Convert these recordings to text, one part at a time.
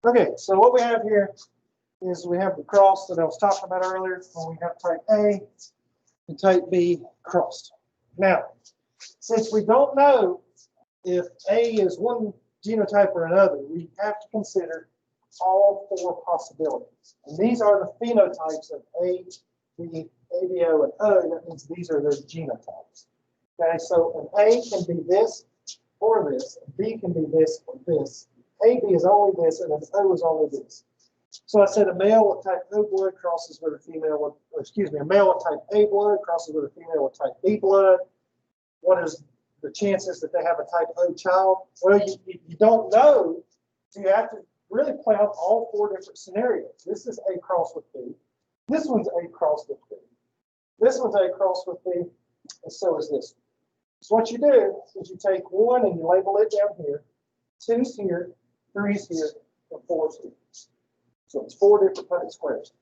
Okay, so what we have here is we have the cross that I was talking about earlier, when we have type A and type B crossed. Now, since we don't know if A is one genotype or another, we have to consider all four possibilities. And these are the phenotypes of A, B, ABO, and O. That means these are their genotypes. Okay, so an A can be this or this, a B can be this or this, AB is only this, and an O is only this. So I said a male with type O blood crosses with a female with, a male with type A blood crosses with a female with type B blood. What is the chances that they have a type O child? Well, you don't know, so you have to really play out all four different scenarios. This is A cross with B. This one's A cross with B. This one's A cross with B, and so is this one. So what you do is you take one and you label it down here, two's here, three's here, and four's here. So it's four different Punnett squares.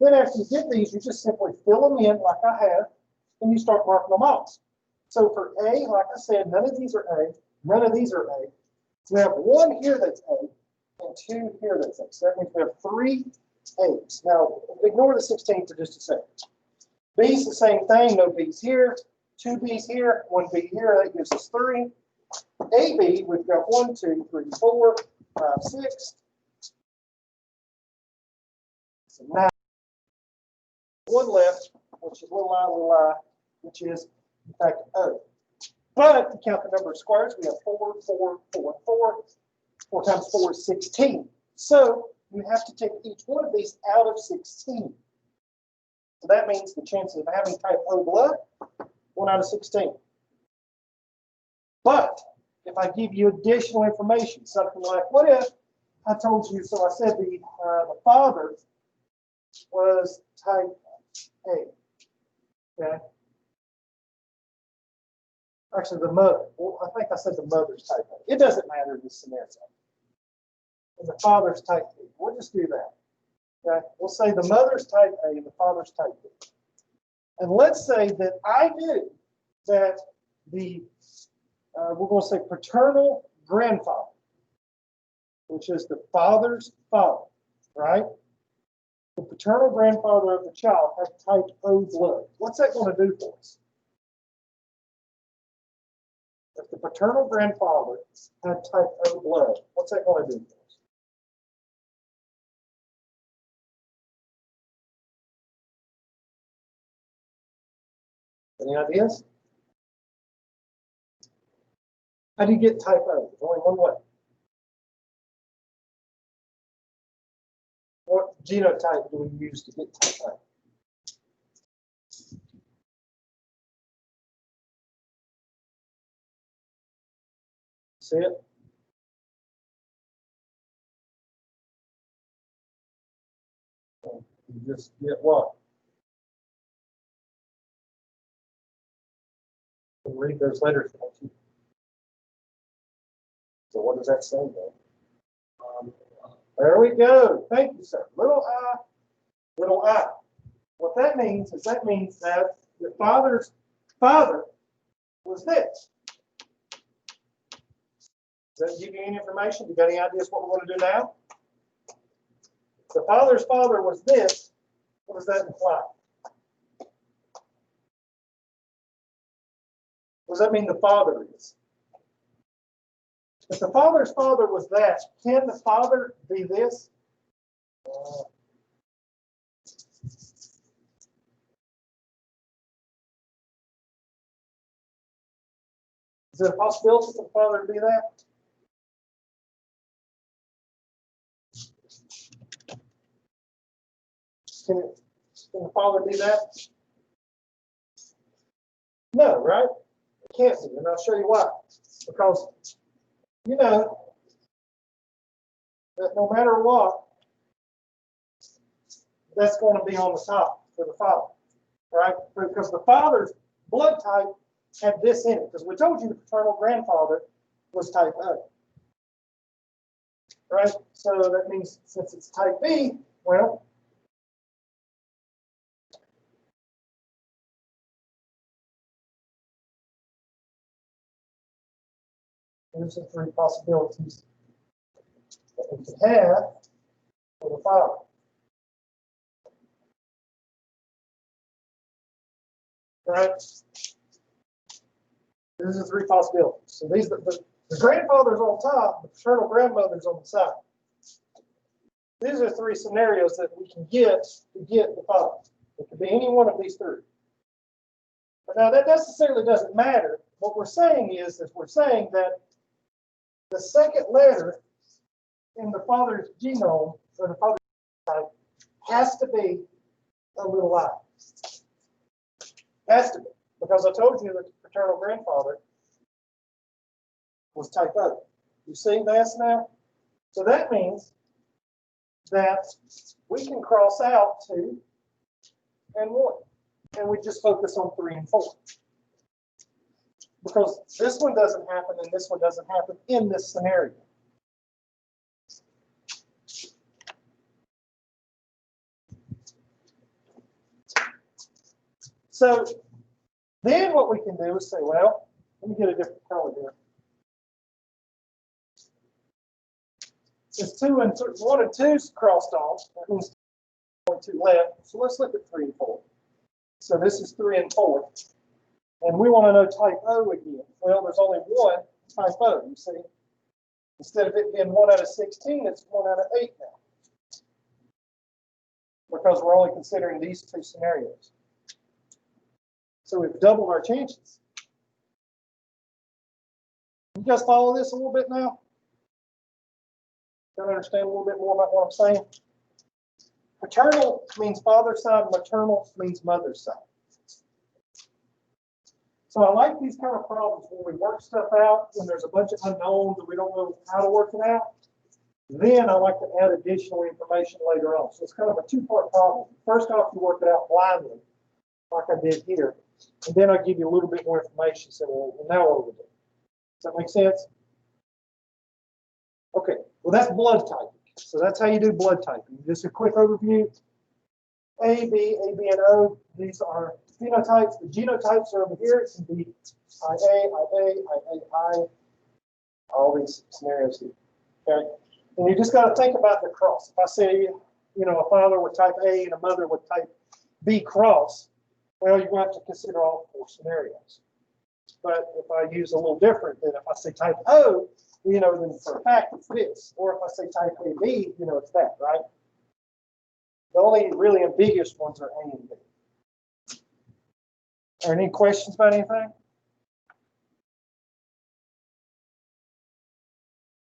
Then after you get these, you just simply fill them in like I have, and you start marking them off. So for A, like I said, none of these are A, none of these are A. So we have one here that's A, and two here that's A. So that means we have three A's. Now, ignore the 16 for just a second. B's the same thing, no B's here, two B's here, one B here, that gives us three. AB, we've got 1, 2, 3, 4, 5, 6. So now, one left, which is little I, which is, in fact, O. But to count the number of squares, we have 4, 4, 4, 4. 4 times 4 is 16. So you have to take each one of these out of 16. So that means the chances of having type O blood, 1 out of 16. But if I give you additional information, something like, what if I told you, so I said the father was type A, okay? Actually, the mother. Well, I think I said the mother's type A. It doesn't matter in this scenario. And the father's type B. We'll just do that. Okay? We'll say the mother's type A and the father's type B. And let's say that I knew that the, we're going to say paternal grandfather, which is the father's father, right? The paternal grandfather of the child had type O blood. What's that going to do for us? If the paternal grandfather had type O blood, what's that going to do for us? Any ideas? How do you get type O? There's only one way. What genotype do we use to get type O? See it? You just get what? You read those letters, don't you? So what does that say then? There we go. Thank you, sir. Little I, little I. What that means is that the father's father was this. Does that give you any information? You got any ideas what we're going to do now? The father's father was this. What does that imply? What does that mean the father is? If the father's father was that, can the father be this? Is there a possibility for the father to be that? Can the father be that? No, right? It can't be, and I'll show you why. Because you know that no matter what, that's going to be on the top for the father, right? Because the father's blood type had this in it. Because we told you the paternal grandfather was type O, right? So that means since it's type B, well, here's the three possibilities that we could have. for the father. Right? These are three possibilities. So these the grandfather's on top, the paternal grandmother's on the side. These are three scenarios that we can get to get the father. It could be any one of these three. But now that necessarily doesn't matter. What we're saying is we're saying that the second letter in the father's genome, or the father's type, has to be a little I. Has to be. Because I told you that the paternal grandfather was type O. You see this now? So that means that we can cross out 2 and 1. And we just focus on 3 and 4. Because this one doesn't happen and this one doesn't happen in this scenario. So then what we can do is say, well, let me get a different color here. Since 1 and 2 is crossed off, that means only 2 left. So let's look at 3 and 4. So this is 3 and 4. And we want to know type O again. Well, there's only one type O, you see. Instead of it being 1 out of 16, it's 1 out of 8 now. Because we're only considering these 2 scenarios. So we've doubled our chances. You guys follow this a little bit now? Can I understand a little bit more about what I'm saying? Paternal means father's side, maternal means mother's side. So I like these kind of problems where we work stuff out when there's a bunch of unknowns and we don't know how to work it out. Then I like to add additional information later on. So it's kind of a 2-part problem. First off, you work it out blindly, like I did here. And then I give you a little bit more information. So, well, now what do we do? Does that make sense? Okay, well, that's blood typing. So that's how you do blood typing. Just a quick overview. A, B, and O, these are phenotypes. The genotypes are over here. It can be IA, all these scenarios here. Okay, and you just got to think about the cross. If I say, a father with type A and a mother with type B cross, well, you're going to have to consider all 4 scenarios. But if I use a little different, then if I say type O, then for a fact it's this. Or if I say type AB, it's that, right? The only really ambiguous ones are A and B. Are any questions about anything?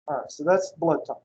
All right, so that's blood type.